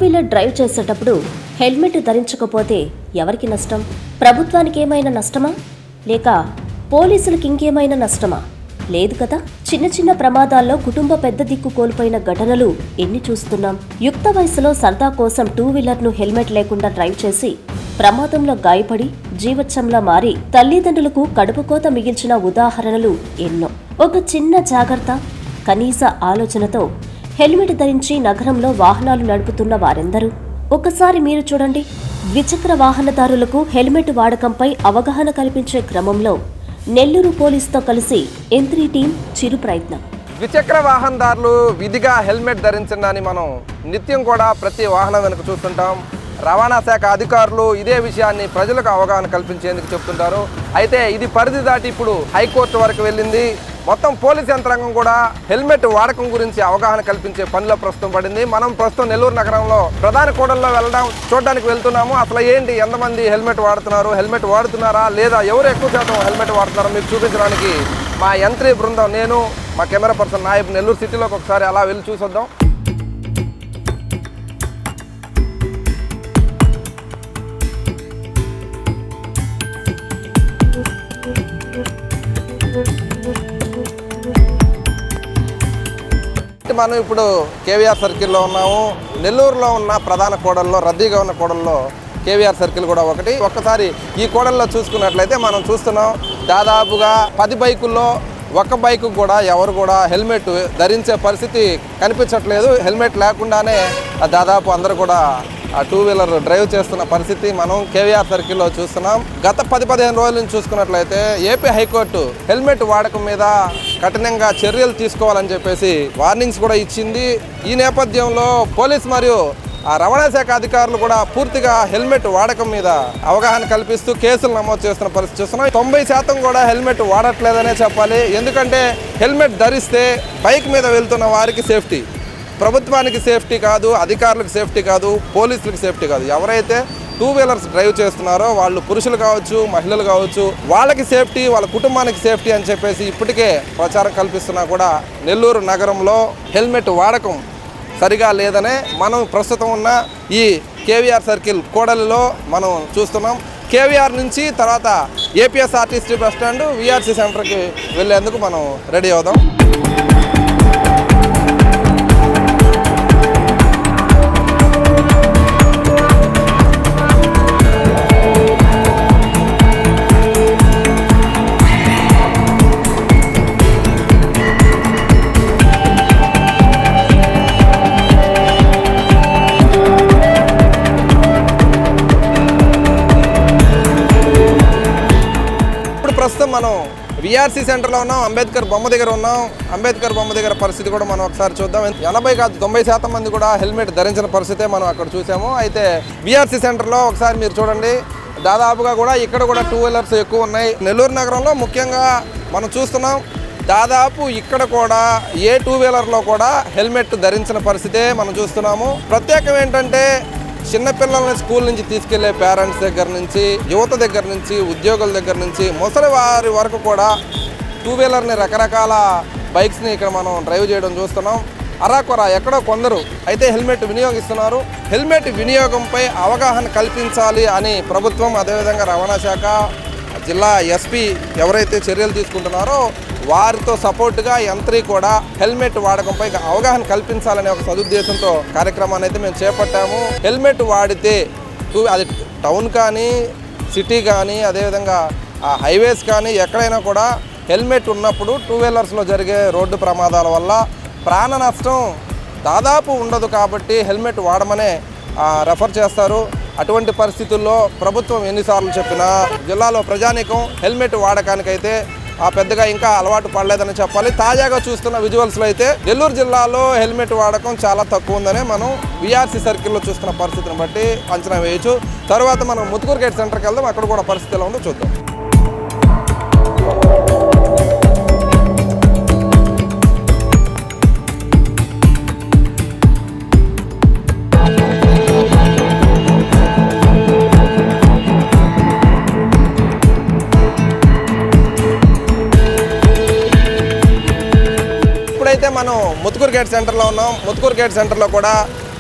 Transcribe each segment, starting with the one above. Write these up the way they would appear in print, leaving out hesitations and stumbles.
Wheeler drive చేసేటప్పుడు helmet ధరించకపోతే ఎవరికి నష్టం? ప్రభుత్వానికి ఏమైనా నష్టమా, లేక పోలీసులకు ఇంకేమైనా నష్టమా? లేదు కదా. చిన్న చిన్న ప్రమాదాల్లో కుటుంబ పెద్ద దిక్కు కోల్పోయిన ఘటనలు ఎన్ని చూస్తున్నాం. యుక్త వయసులో సరదా కోసం టూ వీలర్ను హెల్మెట్ లేకుండా డ్రైవ్ చేసి ప్రమాదంలో గాయపడి జీవచ్చంలా మారి తల్లిదండ్రులకు కడుపుకోత మిగిల్చిన ఉదాహరణలు ఎన్నో. ఒక చిన్న జాగ్రత్త, కనీస ఆలోచనతో హెల్మెట్ ధరించి నగరంలో వాహనాలు నడుపుతున్న వారెందరూ. ఒకసారి మీరు చూడండి. ద్విచక్ర వాహనదారులకు హెల్మెట్ వాడకంపై అవగాహన కల్పించే క్రమంలో నెల్లూరు పోలీసుతో కలిసి M3 టీం చిరు ప్రయత్నం. ద్విచక్ర వాహనదారులు విధిగా హెల్మెట్ ధరించండి మనం నిత్యం కూడా ప్రతి వాహనం వెనుక చూస్తుంటాం. రవాణా శాఖ అధికారులు ఇదే విషయాన్ని ప్రజలకు అవగాహన కల్పించేందుకు చెప్తుంటారు. అయితే ఇది పరిధి దాటి ఇప్పుడు హైకోర్టు వరకు వెళ్ళింది. మొత్తం పోలీస్ యంత్రాంగం కూడా హెల్మెట్ వాడకం గురించి అవగాహన కల్పించే పనిలో ప్రస్తుతం పడింది. మనం ప్రస్తుతం నెల్లూరు నగరంలో ప్రధాన కూడల్లో చూడడానికి వెళ్తున్నాము. అసలు ఏంటి, ఎంతమంది హెల్మెట్ వాడుతున్నారు, హెల్మెట్ వాడుతున్నారా లేదా, ఎవరు ఎక్కువ శాతం హెల్మెట్ వాడుతున్నారో మీకు చూపించడానికి మా M3 బృందం, నేను మా కెమెరా పర్సన్ నాయబ్ నెల్లూరు సిటీలోకి ఒకసారి అలా వెళ్ళి చూసొద్దాం. మనం ఇప్పుడు కేవీఆర్ సర్కిల్లో ఉన్నాము. నెల్లూరులో ఉన్న ప్రధాన కూడల్లో, రద్దీగా ఉన్న కూడల్లో కేవీఆర్ సర్కిల్ కూడా ఒకటి. ఒక్కసారి ఈ కూడల్లో చూసుకున్నట్లయితే మనం చూస్తున్నాం, దాదాపుగా 10 బైకుల్లో ఒక బైకు కూడా ఎవరు కూడా హెల్మెట్ ధరించే పరిస్థితి కనిపించట్లేదు. హెల్మెట్ లేకుండానే దాదాపు అందరూ కూడా ఆ టూ వీలర్ డ్రైవ్ చేస్తున్న పరిస్థితి మనం కేవీఆర్ సర్కిల్లో చూస్తున్నాం. గత 10-15 రోజుల నుంచి చూసుకున్నట్లయితే ఏపీ హైకోర్టు హెల్మెట్ వాడకం మీద కఠినంగా చర్యలు తీసుకోవాలని చెప్పేసి వార్నింగ్స్ కూడా ఇచ్చింది. ఈ నేపథ్యంలో పోలీస్ మరియు రవాణా శాఖ అధికారులు కూడా పూర్తిగా హెల్మెట్ వాడకం మీద అవగాహన కల్పిస్తూ కేసులు నమోదు చేస్తున్న పరిస్థితి చూస్తున్నాం. 90% కూడా హెల్మెట్ వాడట్లేదనే చెప్పాలి. ఎందుకంటే హెల్మెట్ ధరిస్తే బైక్ మీద వెళ్తున్న వారికి సేఫ్టీ, ప్రభుత్వానికి సేఫ్టీ కాదు, అధికారులకు సేఫ్టీ కాదు, పోలీసులకు సేఫ్టీ కాదు. ఎవరైతే టూ వీలర్స్ డ్రైవ్ చేస్తున్నారో వాళ్ళు పురుషులు కావచ్చు, మహిళలు కావచ్చు, వాళ్ళకి సేఫ్టీ, వాళ్ళ కుటుంబానికి సేఫ్టీ అని చెప్పేసి ఇప్పటికే ప్రచారం కల్పిస్తున్నా కూడా నెల్లూరు నగరంలో హెల్మెట్ వాడకం సరిగా లేదనే మనం ప్రస్తుతం ఉన్న ఈ కేవీఆర్ సర్కిల్ కూడలిలో మనం చూస్తున్నాం. కేవీఆర్ నుంచి తర్వాత ఏపీఎస్ఆర్టీసీ బస్ స్టాండ్, వీఆర్సీ సెంటర్కి వెళ్ళేందుకు మనం రెడీ అవుదాం. ప్రస్తుతం మనం వీఆర్సీ సెంటర్లో ఉన్నాం. అంబేద్కర్ బొమ్మ దగ్గర ఉన్నాం. అంబేద్కర్ బొమ్మ దగ్గర పరిస్థితి కూడా మనం ఒకసారి చూద్దాం. 80 కాదు 90% మంది కూడా హెల్మెట్ ధరించిన పరిస్థితే మనం అక్కడ చూసాము. అయితే వీఆర్సీ సెంటర్లో ఒకసారి మీరు చూడండి, దాదాపుగా కూడా ఇక్కడ కూడా టూ వీలర్స్ ఎక్కువ ఉన్నాయి. నెల్లూరు నగరంలో ముఖ్యంగా మనం చూస్తున్నాం, దాదాపు ఇక్కడ కూడా ఏ టూ వీలర్లో కూడా హెల్మెట్ ధరించిన పరిస్థితే మనం చూస్తున్నాము. ప్రత్యేకం ఏంటంటే చిన్నపిల్లల్ని స్కూల్ నుంచి తీసుకెళ్లే పేరెంట్స్ దగ్గర నుంచి, యువత దగ్గర నుంచి, ఉద్యోగుల దగ్గర నుంచి, ముసలి వారి వరకు కూడా టూ వీలర్ని, రకరకాల బైక్స్ని ఇక్కడ మనం డ్రైవ్ చేయడం చూస్తున్నాం. అరాకొరా ఎక్కడో కొందరు అయితే హెల్మెట్ వినియోగిస్తున్నారు. హెల్మెట్ వినియోగంపై అవగాహన కల్పించాలి అని ప్రభుత్వం, అదేవిధంగా రవాణా శాఖ, జిల్లా ఎస్పీ ఎవరైతే చర్యలు తీసుకుంటున్నారో వారితో సపోర్టుగా M3 కూడా హెల్మెట్ వాడకంపై అవగాహన కల్పించాలనే ఒక సదుద్దేశంతో కార్యక్రమాన్ని అయితే మేము చేపట్టాము. హెల్మెట్ వాడితే అది టౌన్ కానీ, సిటీ కానీ, అదేవిధంగా హైవేస్ కానీ ఎక్కడైనా కూడా హెల్మెట్ ఉన్నప్పుడు టూ వీలర్స్లో జరిగే రోడ్డు ప్రమాదాల వల్ల ప్రాణ నష్టం దాదాపు ఉండదు. కాబట్టి హెల్మెట్ వాడమనే రెఫర్ చేస్తారు. అటువంటి పరిస్థితుల్లో ప్రభుత్వం ఎన్నిసార్లు చెప్పినా జిల్లాలో ప్రజానీకం హెల్మెట్ వాడకానికైతే పెద్దగా ఇంకా అలవాటు పడలేదని చెప్పాలి. తాజాగా చూస్తున్న విజువల్స్లో అయితే నెల్లూరు జిల్లాలో హెల్మెట్ వాడకం చాలా తక్కువ ఉందనే మనం వీఆర్సీ సర్కిల్లో చూస్తున్న పరిస్థితిని బట్టి అంచనా వేయచ్చు. తర్వాత మనం ముత్తుకూరు గేట్ సెంటర్కి వెళ్దాం, అక్కడ కూడా పరిస్థితి ఎలా ఉందో చూద్దాం. మనం ముత్తుకూరు గేట్ సెంటర్లో ఉన్నాం. ముత్తుకూరు గేట్ సెంటర్లో కూడా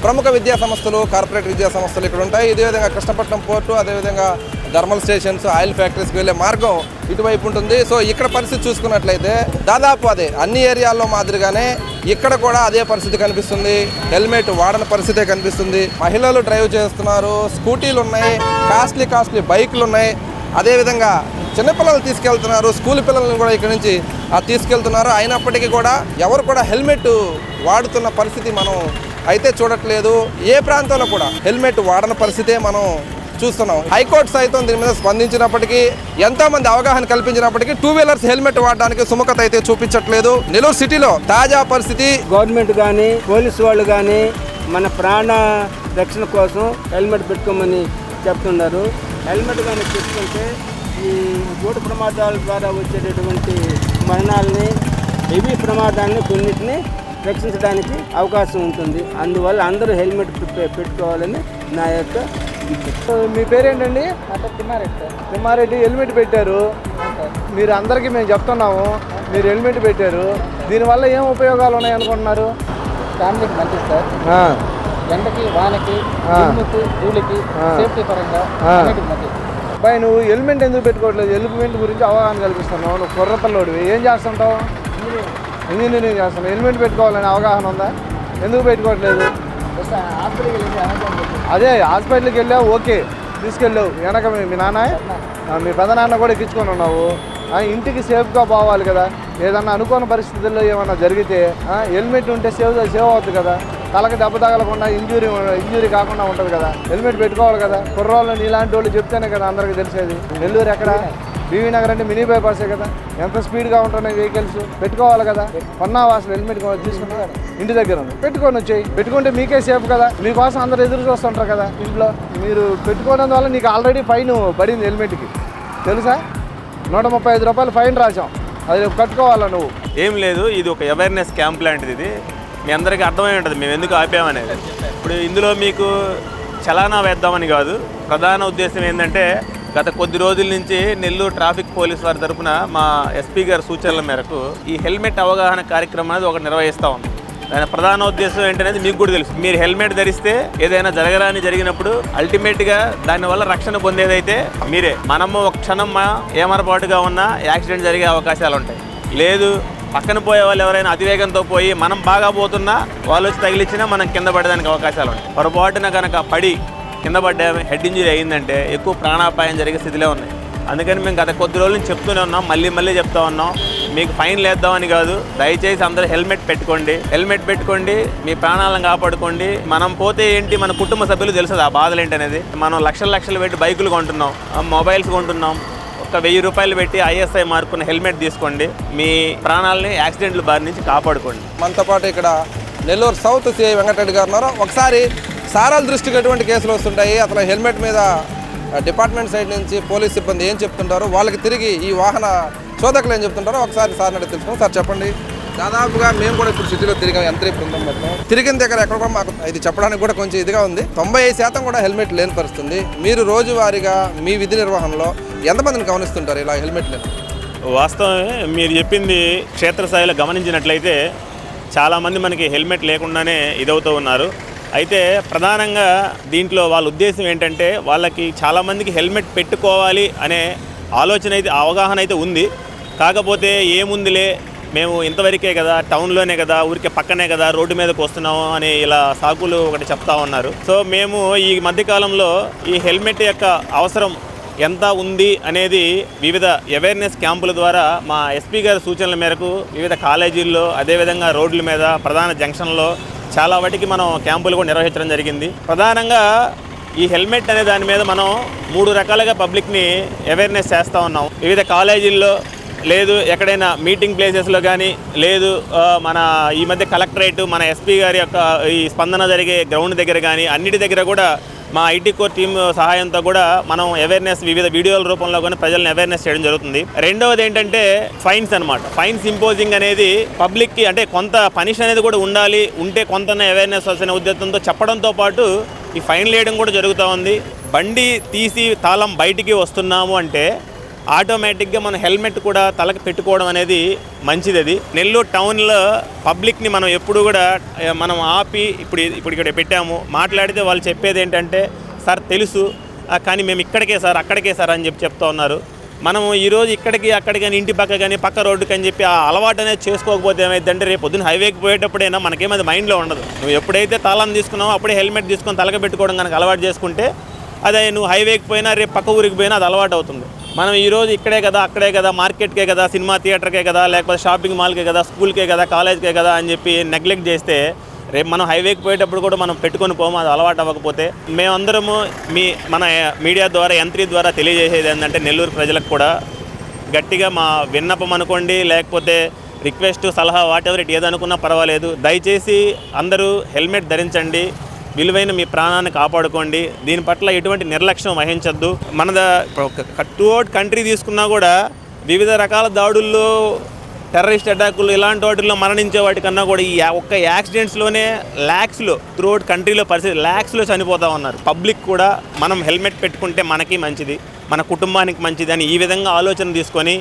ప్రముఖ విద్యా సంస్థలు, కార్పొరేట్ విద్యా సంస్థలు ఇక్కడ ఉంటాయి. ఇదే విధంగా కృష్ణపట్నం పోర్టు, అదేవిధంగా థర్మల్ స్టేషన్స్, ఆయిల్ ఫ్యాక్టరీస్కి వెళ్ళే మార్గం ఇటువైపు ఉంటుంది. సో ఇక్కడ పరిస్థితి చూసుకున్నట్లయితే దాదాపు అదే అన్ని ఏరియాల్లో మాదిరిగానే ఇక్కడ కూడా అదే పరిస్థితి కనిపిస్తుంది. హెల్మెట్ వాడని పరిస్థితే కనిపిస్తుంది. మహిళలు డ్రైవ్ చేస్తున్నారు, స్కూటీలు ఉన్నాయి, కాస్ట్లీ బైకులు ఉన్నాయి. అదేవిధంగా చిన్నపిల్లలు తీసుకెళ్తున్నారు, స్కూల్ పిల్లలను కూడా ఇక్కడ నుంచి తీసుకెళ్తున్నారు. అయినప్పటికీ కూడా ఎవరు కూడా హెల్మెట్ వాడుతున్న పరిస్థితి మనం అయితే చూడట్లేదు. ఏ ప్రాంతంలో కూడా హెల్మెట్ వాడని పరిస్థితే మనం చూస్తున్నాం. హైకోర్టు సైతం దీని మీద స్పందించినప్పటికీ, ఎంతోమంది అవగాహన కల్పించినప్పటికీ టూ వీలర్స్ హెల్మెట్ వాడడానికి సుముఖత అయితే చూపించట్లేదు. నెల్లూరు సిటీలో తాజా పరిస్థితి గవర్నమెంట్ కానీ పోలీసు వాళ్ళు కానీ మన ప్రాణ రక్షణ కోసం హెల్మెట్ పెట్టుకోమని చెప్తున్నారు. హెల్మెట్ కానీ పెట్టుకుంటే ఈ రోడ్డు ప్రమాదాల ద్వారా వచ్చేటటువంటి మరణాలని, హెవీ ప్రమాదాన్ని కొన్నిటిని రక్షించడానికి అవకాశం ఉంటుంది. అందువల్ల అందరూ హెల్మెట్ పెట్టుకోవాలని నా యొక్క మీ పేరేంటండి? తిమ్మారెడ్డి. హెల్మెట్ పెట్టారు. మీరు అందరికీ మేము చెప్తున్నాము, మీరు హెల్మెట్ పెట్టారు. దీనివల్ల ఏం ఉపయోగాలు ఉన్నాయి అనుకుంటున్నారు? ఫ్యామిలీకి మంచిది సార్. ఎండకి, వానకి, ధూళికి, సేఫ్టీ పరంగా మంచిది. బాయ్, నువ్వు హెల్మెట్ ఎందుకు పెట్టుకోవట్లేదు? హెల్మెట్ గురించి అవగాహన కల్పిస్తున్నావు. నువ్వు కుర్రపల్లోడివి, ఏం చేస్తుంటావు? ఇంజనీరింగ్ చేస్తున్నావు. హెల్మెట్ పెట్టుకోవాలని అవగాహన ఉందా? ఎందుకు పెట్టుకోవట్లేదు? అదే హాస్పిటల్కి వెళ్ళావు, ఓకే, తీసుకెళ్ళావు. వెనక మీ నాన్న, మీ పెదనాన్న కూడా ఎక్కించుకొని ఉన్నావు. ఇంటికి సేఫ్గా పోవాలి కదా. ఏదన్నా అనుకోని పరిస్థితుల్లో ఏమన్నా జరిగితే హెల్మెట్ ఉంటే సేవ్ అవుతుంది కదా. తలకి దెబ్బ తగలకుండా ఇంజూరీ కాకుండా ఉంటుంది కదా. హెల్మెట్ పెట్టుకోవాలి కదా. కుర్రోళ్ళు నీలాంటి వాళ్ళు చెప్తేనే కదా అందరికీ తెలిసేది. నెల్లూరు ఎక్కడ? బీవీ నగర్ అంటే మినీ బైపాసే కదా. ఎంత స్పీడ్గా ఉంటున్నాయి వెహికల్స్. పెట్టుకోవాలి కదా. కొన్నావా అసలు హెల్మెట్ తీసుకుంటా? ఇంటి దగ్గర ఉంది, పెట్టుకొని వచ్చేయి. పెట్టుకుంటే మీకే సేఫ్ కదా. మీకోసం అందరు ఎదురు చూస్తుంటారు కదా ఇంట్లో. మీరు పెట్టుకోవడం వల్ల నీకు ఆల్రెడీ ఫైన్ పడింది హెల్మెట్కి, తెలుసా? 135 రూపాయలు ఫైన్ రాసాం. అది కట్టుకోవాలా నువ్వు? ఏం లేదు, ఇది ఒక అవేర్నెస్ క్యాంప్ లాంటిది. ఇది మీ అందరికీ అర్థమై ఉంటుంది మేము ఎందుకు ఆపామనేది. ఇప్పుడు ఇందులో మీకు చలానా వేద్దామని కాదు, ప్రధాన ఉద్దేశం ఏంటంటే గత కొద్ది రోజుల నుంచి నెల్లూరు ట్రాఫిక్ పోలీస్ వారి తరఫున మా ఎస్పీ గారి సూచనల మేరకు ఈ హెల్మెట్ అవగాహన కార్యక్రమం అనేది ఒకటి నిర్వహిస్తూ ఉంది. దాని ప్రధాన ఉద్దేశం ఏంటనేది మీకు కూడా తెలుసు. మీరు హెల్మెట్ ధరిస్తే ఏదైనా జరిగినప్పుడు అల్టిమేట్గా దానివల్ల రక్షణ పొందేదైతే మీరే. మనము ఒక క్షణం ఏమరపాటుగా ఉన్నా యాక్సిడెంట్ జరిగే అవకాశాలు ఉంటాయి. లేదు, పక్కన పోయే వాళ్ళు ఎవరైనా అతివేగంతో పోయి మనం బాగా పోతున్నా వాళ్ళు వచ్చి తగిలిచ్చినా మనం కింద పడడానికి అవకాశాలు ఉంటాయి. పొరపాటున కనుక పడి కింద పడ్డా హెడ్ ఇంజరీ అయిందంటే ఎక్కువ ప్రాణాపాయం జరిగే స్థితిలో ఉన్నాయి. అందుకని మేము గత కొద్ది రోజుల నుంచి చెప్తూనే ఉన్నాం, మళ్ళీ చెప్తా ఉన్నాం. మీకు ఫైన్ లేద్దామని కాదు, దయచేసి అందరూ హెల్మెట్ పెట్టుకోండి, మీ ప్రాణాలను కాపాడుకోండి. మనం పోతే ఏంటి, మన కుటుంబ సభ్యులు తెలుసు ఆ బాధలు ఏంటనేది. మనం లక్షలు పెట్టి బైకులు కొంటున్నాం, మొబైల్స్ కొంటున్నాం. ఒక 1000 రూపాయలు పెట్టి ISI మార్కున్న హెల్మెట్ తీసుకోండి, మీ ప్రాణాలని యాక్సిడెంట్ల బారి నుంచి కాపాడుకోండి. మనతో పాటు ఇక్కడ నెల్లూరు సౌత్ సిఐ వెంకటరెడ్డి గారు ఉన్నారు. ఒకసారి సారాల దృష్టికి ఎటువంటి కేసులు వస్తుంటాయి, అసలు హెల్మెట్ మీద డిపార్ట్మెంట్ సైడ్ నుంచి పోలీస్ సిబ్బంది ఏం చెప్తుంటారు, వాళ్ళకి తిరిగి ఈ వాహన శోధకులు ఏం చెప్తుంటారో ఒకసారి సార్ అడిగి తెలుసుకున్నాం. సార్ చెప్పండి. దాదాపుగా మేము కూడా ఇప్పుడు సిటీలో తిరిగాం, యంత్రీ బృందం మొత్తం తిరిగిన దగ్గర ఎక్కడ కూడా మాకు ఇది చెప్పడానికి కూడా కొంచెం ఇదిగా ఉంది. 95% కూడా హెల్మెట్ లేని పరిస్థితుంది. మీరు రోజువారీగా మీ విధి నిర్వహణలో ఎంతమందిని గమనిస్తుంటారు ఇలా హెల్మెట్ లేని? వాస్తవమే, మీరు చెప్పింది క్షేత్రస్థాయిలో గమనించినట్లయితే చాలామంది మనకి హెల్మెట్ లేకుండానే ఇదవుతూ ఉన్నారు. అయితే ప్రధానంగా దీంట్లో వాళ్ళ ఉద్దేశం ఏంటంటే వాళ్ళకి చాలామందికి హెల్మెట్ పెట్టుకోవాలి అనే ఆలోచన అయితే, అవగాహన అయితే ఉంది. కాకపోతే ఏముందిలే, మేము ఇంతవరకే కదా, టౌన్లోనే కదా, ఊరికే పక్కనే కదా, రోడ్డు మీదకి వస్తున్నాము అని ఇలా సాకులు ఒకటి చెప్తా ఉన్నారు. సో మేము ఈ మధ్యకాలంలో ఈ హెల్మెట్ యొక్క అవసరం ఎంత ఉంది అనేది వివిధ అవేర్నెస్ క్యాంపుల ద్వారా మా ఎస్పీ గారి సూచనల మేరకు వివిధ కాలేజీల్లో, అదేవిధంగా రోడ్ల మీద, ప్రధాన జంక్షన్లో చాలా వాటికి మనం క్యాంపులు కూడా నిర్వహించడం జరిగింది. ప్రధానంగా ఈ హెల్మెట్ అనే దాని మీద మనం 3 రకాలుగా పబ్లిక్ని అవేర్నెస్ చేస్తూ ఉన్నాం. వివిధ కాలేజీల్లో, లేదు ఎక్కడైనా మీటింగ్ ప్లేసెస్లో కానీ, లేదు మన ఈ మధ్య కలెక్టరేట్, మన ఎస్పీ గారి యొక్క ఈ స్పందన జరిగే గ్రౌండ్ దగ్గర కానీ, అన్నిటి దగ్గర కూడా మా ఐటీ కోర్ టీమ్ సహాయంతో కూడా మనం అవేర్నెస్ వివిధ వీడియోల రూపంలో కానీ ప్రజలను అవేర్నెస్ చేయడం జరుగుతుంది. రెండవది ఏంటంటే ఫైన్స్ అనమాట. ఫైన్స్ ఇంపోజింగ్ అనేది పబ్లిక్కి, అంటే కొంత పనిష్ అనేది కూడా ఉండాలి, ఉంటే కొంత అవేర్నెస్ వచ్చిన ఉద్దేశంతో చెప్పడంతో పాటు ఈ ఫైన్ వేయడం కూడా జరుగుతూ ఉంది. బండి తీసి తాళం బయటికి వస్తున్నాము అంటే ఆటోమేటిక్గా మనం హెల్మెట్ కూడా తలకు పెట్టుకోవడం అనేది మంచిది. అది నెల్లూరు టౌన్లో పబ్లిక్ని మనం ఎప్పుడు కూడా మనం ఆపి ఇప్పుడు ఇక్కడ పెట్టాము మాట్లాడితే వాళ్ళు చెప్పేది ఏంటంటే సార్ తెలుసు కానీ మేము ఇక్కడికే సార్ అక్కడికే సార్ అని చెప్తూ ఉన్నారు. మనము ఈరోజు ఇక్కడికి అక్కడికి కానీ ఇంటి పక్క కానీ పక్క రోడ్డుకి అని చెప్పి ఆ అలవాటు అనేది చేసుకోకపోతే ఏమైందంటే రేపు పొద్దున్న హైవేకి పోయేటప్పుడైనా మనకేమది మైండ్లో ఉండదు. నువ్వు ఎప్పుడైతే తాళం తీసుకున్నావో అప్పుడే హెల్మెట్ తీసుకొని తలక పెట్టుకోవడం కనుక అలవాటు చేసుకుంటే అదే నువ్వు హైవేకి పోయినా రేపు పక్క ఊరికి పోయినా అది అలవాటు అవుతుంది. మనం ఈరోజు ఇక్కడే కదా అక్కడే కదా మార్కెట్కే కదా సినిమా థియేటర్కే కదా లేకపోతే షాపింగ్ మాల్కే కదా స్కూల్కే కదా కాలేజ్కే కదా అని చెప్పి నెగ్లెక్ట్ చేస్తే రేపు మనం హైవేకి పోయేటప్పుడు కూడా మనం పెట్టుకొని పోము. అది అలవాటు అవ్వకపోతే మేమందరము మన మీడియా ద్వారా యంత్రి ద్వారా తెలియజేసేది ఏంటంటే నెల్లూరు ప్రజలకు కూడా గట్టిగా మా విన్నపం అనుకోండి లేకపోతే రిక్వెస్ట్ సలహా వాటెవర్ ఇట్ ఏదనుకున్నా పర్వాలేదు. దయచేసి అందరూ హెల్మెట్ ధరించండి, విలువైన మీ ప్రాణాన్ని కాపాడుకోండి. దీని పట్ల ఎటువంటి నిర్లక్ష్యం వహించద్దు. త్రూఅవుట్ కంట్రీ తీసుకున్నా కూడా వివిధ రకాల దాడుల్లో టెర్రరిస్ట్ అటాకులు ఇలాంటి వాటిల్లో మరణించే వాటికన్నా కూడా ఈ ఒక్క యాక్సిడెంట్స్లోనే ల్యాక్స్లో త్రూఅవుట్ కంట్రీలో పరిస్థితి ల్యాక్స్లో చనిపోతూ ఉన్నారు. పబ్లిక్ కూడా మనం హెల్మెట్ పెట్టుకుంటే మనకి మంచిది, మన కుటుంబానికి మంచిది అని ఈ విధంగా ఆలోచన తీసుకొని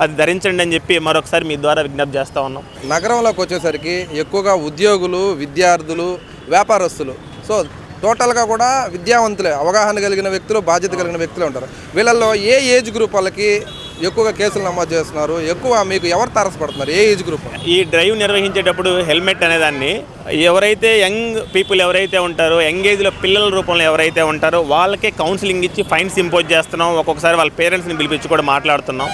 అది ధరించండి అని చెప్పి మరొకసారి మీ ద్వారా విజ్ఞప్తి చేస్తూ ఉన్నాం. నగరంలోకి వచ్చేసరికి ఎక్కువగా ఉద్యోగులు, విద్యార్థులు, వ్యాపారస్తులు, సో టోటల్గా కూడా విద్యావంతులే, అవగాహన కలిగిన వ్యక్తులు, బాధ్యత కలిగిన వ్యక్తులే ఉంటారు. వీళ్ళల్లో ఏ ఏజ్ గ్రూప్ వాళ్ళకి ఎక్కువగా కేసులు నమోదు చేస్తున్నారు? ఎక్కువ మీకు ఎవరు తారసపడుతున్నారు? ఏ ఏజ్ గ్రూప్? ఈ డ్రైవ్ నిర్వహించేటప్పుడు హెల్మెట్ అనేదాన్ని ఎవరైతే యంగ్ పీపుల్ ఎవరైతే ఉంటారో, యంగ్ ఏజ్లో పిల్లల రూపంలో ఎవరైతే ఉంటారో వాళ్ళకే కౌన్సిలింగ్ ఇచ్చి ఫైన్స్ ఇంపోజ్ చేస్తున్నాం. ఒక్కొక్కసారి వాళ్ళ పేరెంట్స్ని పిలిపించి కూడా మాట్లాడుతున్నాం.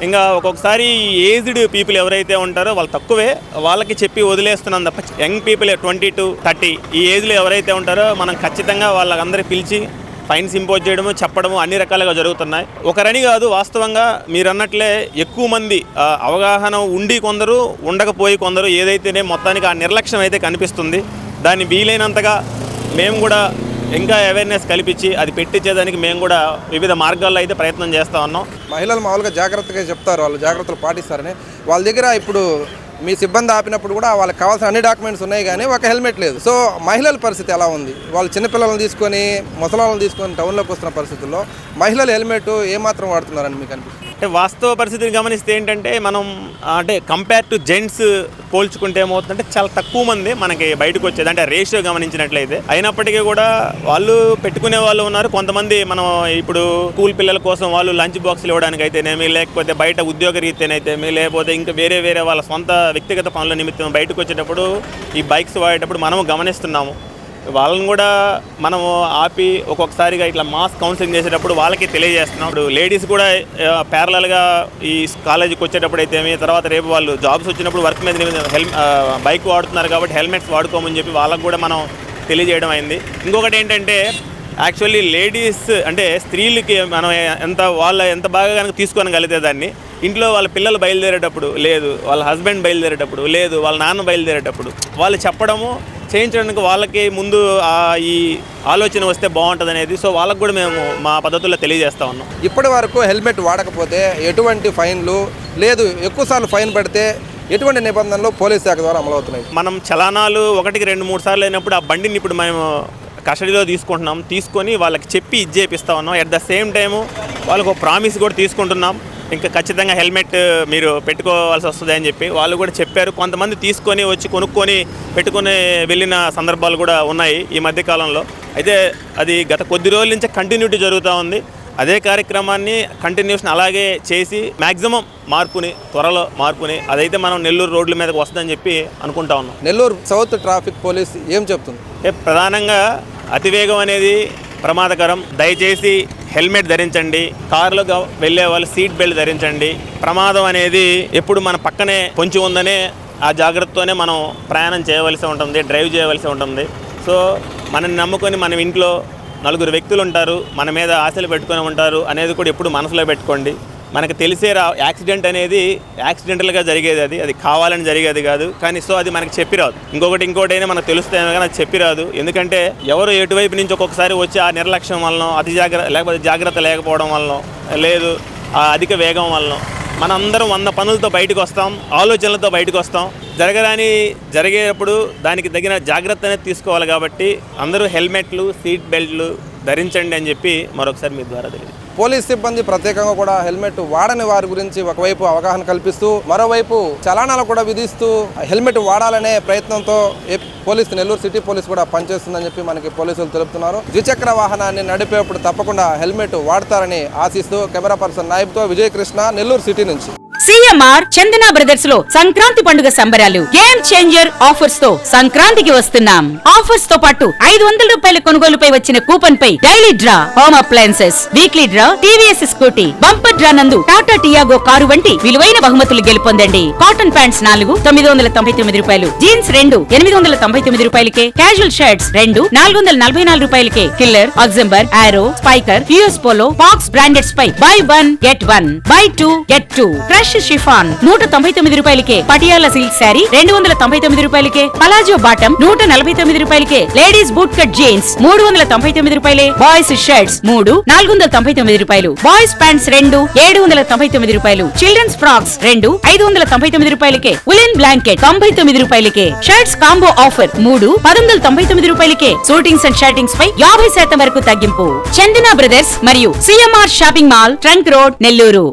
ఇంకా ఒక్కొక్కసారి ఏజ్డ్ పీపుల్ ఎవరైతే ఉంటారో వాళ్ళు తక్కువే, వాళ్ళకి చెప్పి వదిలేస్తున్నాం తప్ప యంగ్ పీపుల్ 20 to 30 ఈ ఏజ్లో ఎవరైతే ఉంటారో మనం ఖచ్చితంగా వాళ్ళందరికీ పిలిచి ఫైన్స్ ఇంపోజ్ చేయడము చెప్పడము అన్ని రకాలుగా జరుగుతున్నాయి. ఒకరని కాదు, వాస్తవంగా మీరు అన్నట్లే ఎక్కువ మంది అవగాహన ఉండి కొందరు, ఉండకపోయి కొందరు, ఏదైతేనే మొత్తానికి ఆ నిర్లక్ష్యం అయితే కనిపిస్తుంది. దాన్ని వీలైనంతగా మేము కూడా ఇంకా అవేర్నెస్ కల్పించి అది పెట్టించేదానికి మేము కూడా వివిధ మార్గాల్లో అయితే ప్రయత్నం చేస్తూ ఉన్నాం. మహిళలు మామూలుగా జాగ్రత్తగా చెప్తారు, వాళ్ళు జాగ్రత్తలు పాటిస్తారని. వాళ్ళ దగ్గర ఇప్పుడు మీ సిబ్బంది ఆపినప్పుడు కూడా వాళ్ళకి కావాల్సిన అన్ని డాక్యుమెంట్స్ ఉన్నాయి కానీ ఒక హెల్మెట్ లేదు. సో మహిళల పరిస్థితి ఎలా ఉంది? వాళ్ళు చిన్నపిల్లలను తీసుకొని ముసలాళ్ళని తీసుకొని టౌన్లోకి వస్తున్న పరిస్థితుల్లో మహిళలు హెల్మెట్ ఏమాత్రం వాడుతున్నారని మీకు అనిపిస్తుంది? అంటే వాస్తవ పరిస్థితిని గమనిస్తే ఏంటంటే మనం అంటే కంపేర్ టు జెంట్స్ పోల్చుకుంటే ఏమవుతుందంటే చాలా తక్కువ మంది మనకి బయటకు వచ్చేది, అంటే రేషియో గమనించినట్లయితే. అయినప్పటికీ కూడా వాళ్ళు పెట్టుకునే వాళ్ళు ఉన్నారు. కొంతమంది మనం ఇప్పుడు స్కూల్ పిల్లల కోసం వాళ్ళు లంచ్ బాక్సులు ఇవ్వడానికి అయితేనేమి, లేకపోతే బయట ఉద్యోగ రీత్యానైతేమి, లేకపోతే ఇంకా వేరే వాళ్ళ సొంత వ్యక్తిగత పనుల నిమిత్తం బయటకు వచ్చేటప్పుడు ఈ బైక్స్ వాడేటప్పుడు మనము గమనిస్తున్నాము. వాళ్ళని కూడా మనము ఆపి ఒక్కొక్కసారిగా ఇట్లా మాస్ కౌన్సిలింగ్ చేసేటప్పుడు వాళ్ళకి తెలియజేస్తున్నాం. ఇప్పుడు లేడీస్ కూడా ప్యారలల్గా ఈ కాలేజీకి వచ్చేటప్పుడు అయితేమి, తర్వాత రేపు వాళ్ళు జాబ్స్ వచ్చినప్పుడు వర్క్ మీద బైక్ వాడుతున్నారు కాబట్టి హెల్మెట్స్ వాడుకోమని చెప్పి వాళ్ళకు కూడా మనం తెలియజేయడం అయింది. ఇంకొకటి ఏంటంటే యాక్చువల్లీ లేడీస్ అంటే స్త్రీలకి మనం ఎంత బాగా కనుక తీసుకోగలిగితే దాన్ని ఇంట్లో వాళ్ళ పిల్లలు బయలుదేరేటప్పుడు లేదు, వాళ్ళ హస్బెండ్ బయలుదేరేటప్పుడు లేదు, వాళ్ళ నాన్న బయలుదేరేటప్పుడు వాళ్ళు చెప్పడము చేయించడానికి వాళ్ళకి ముందు ఈ ఆలోచన వస్తే బాగుంటుంది అనేది. సో వాళ్ళకు కూడా మేము మా పద్ధతుల్లో తెలియజేస్తా ఉన్నాం. ఇప్పటి వరకు హెల్మెట్ వాడకపోతే ఎటువంటి ఫైన్లు లేదు, ఎక్కువసార్లు ఫైన్ పడితే ఎటువంటి నిబంధనలు పోలీస్ శాఖ ద్వారా అమలవుతున్నాయి? మనం చలానాలు 1, 2, 3 సార్లు అయినప్పుడు ఆ బండిని ఇప్పుడు మేము కస్టడీలో తీసుకొని వాళ్ళకి చెప్పి చేపిస్తా ఉన్నాం. అట్ ద సేమ్ టైము వాళ్ళకు ఒక ప్రామిస్ కూడా తీసుకుంటున్నాం, ఇంకా ఖచ్చితంగా హెల్మెట్ మీరు పెట్టుకోవాల్సి వస్తుంది అని చెప్పి వాళ్ళు కూడా చెప్పారు. కొంతమంది తీసుకొని వచ్చి కొనుక్కొని పెట్టుకొని వెళ్ళిన సందర్భాలు కూడా ఉన్నాయి ఈ మధ్యకాలంలో. అయితే అది గత కొద్ది రోజుల నుంచి కంటిన్యూటీ జరుగుతూ ఉంది. అదే కార్యక్రమాన్ని కంటిన్యూషన్ అలాగే చేసి మ్యాక్సిమం త్వరలో మార్పుని అదైతే మనం నెల్లూరు రోడ్ల మీదకి వస్తుందని చెప్పి అనుకుంటా ఉన్నాం. నెల్లూరు సౌత్ ట్రాఫిక్ పోలీస్ ఏం చెప్తుంది? ప్రధానంగా అతివేగం అనేది ప్రమాదకరం. దయచేసి హెల్మెట్ ధరించండి, కారులో వెళ్ళే వాళ్ళు సీట్ బెల్ట్ ధరించండి. ప్రమాదం అనేది ఎప్పుడు మన పక్కనే పొంచి ఉందనే ఆ జాగ్రత్తతోనే మనం ప్రయాణం చేయవలసి ఉంటుంది, డ్రైవ్ చేయవలసి ఉంటుంది. సో మనని నమ్ముకొని మన ఇంట్లో 4 వ్యక్తులు ఉంటారు, మన మీద ఆశలు పెట్టుకొని ఉంటారు అనేది కూడా ఎప్పుడు మనసులో పెట్టుకోండి. మనకు తెలిసే యాక్సిడెంట్ అనేది యాక్సిడెంటల్గా జరిగేది, అది కావాలని జరిగేది కాదు. కానీ సో అది మనకి చెప్పిరాదు. ఇంకోటి అయినా మనకు తెలుస్తాయేమో కానీ అది చెప్పిరాదు. ఎందుకంటే ఎవరు ఎటువైపు నుంచి ఒక్కొక్కసారి వచ్చి ఆ నిర్లక్ష్యం వలన, లేకపోతే జాగ్రత్త లేకపోవడం వలన, లేదు ఆ అధిక వేగం వలన మనందరం 100 పనులతో బయటకు వస్తాం, ఆలోచనలతో బయటకు వస్తాం. జరిగేటప్పుడు దానికి తగిన జాగ్రత్త అనేది తీసుకోవాలి. కాబట్టి అందరూ హెల్మెట్లు, సీట్ బెల్ట్లు ధరించండి అని చెప్పి మరొకసారి మీ ద్వారా తెలియదు. పోలీస్ సిబ్బంది ప్రత్యేకంగా కూడా హెల్మెట్ వాడని వారి గురించి ఒకవైపు అవగాహన కల్పిస్తూ మరోవైపు చలానాలు కూడా విధిస్తూ హెల్మెట్ వాడాలనే ప్రయత్నంతో నెల్లూరు సిటీ పోలీస్ కూడా పనిచేస్తుందని చెప్పి మనకి పోలీసులు తెలుపుతున్నారు. ద్విచక్ర వాహనాన్ని నడిపేప్పుడు తప్పకుండా హెల్మెట్ వాడతారని ఆశిస్తూ కెమెరా పర్సన్ నాయబ్తో విజయకృష్ణ, నెల్లూరు సిటీ నుంచి. సిఎంఆర్ చందన బ్రదర్స్ లో సంక్రాంతి పండుగ సంబరాలు గేమ్ చేంజర్ ఆఫర్స్ తో సంక్రాంతికి వస్తున్నాం. ఆఫర్స్ తో పాటు 500 రూపాయల కొనుగోలుపై వచ్చిన కూపన్ పై daily draw home appliances, weekly draw TVS Scooty, bumper draw నందు టాటా టియాగో కారు వంటి విలువైన బహుమతులు గెలుపొందండి. కాటన్ ప్యాంట్స్ 4 999 రూపాయలు, జీన్స్ 2 899 రూపాయలకే, క్యాజువల్ షర్ట్స్ 2 444 రూపాయలకే, కిల్లర్, అగ్జంబర్, Arrow, Spykar, US Polo, box brandeds పై buy 1 get 1 buy 2 get 2, fresh chiffon 199 రూపాయలకే, పటియాలా సిల్క్ శారీ 299 రూపాయలకే, పలాజో బాటం 149 రూపాయలకే, లేడీస్ బూట్ కట్ జీన్స్ 399 రూపాయలే, బాయ్స్ షర్ట్స్ 3 499 రూపాయలు, బాయ్స్ ప్యాంట్స్ 2 799 రూపాయలు, చిల్డ్రన్స్ ఫ్రాక్స్ 2 599 రూపాయలకే, ఉలెన్ బ్లాంకెట్ 99 రూపాయలకే, షర్ట్స్ కాంబో ఆఫర్ 3 1199 రూపాయలకే, షూటింగ్స్ అండ్ షర్టింగ్స్ పై 50% వరకు తగ్గింపు. చందన బ్రదర్స్ మరియు CMR shopping mall, trunk road, Nellore.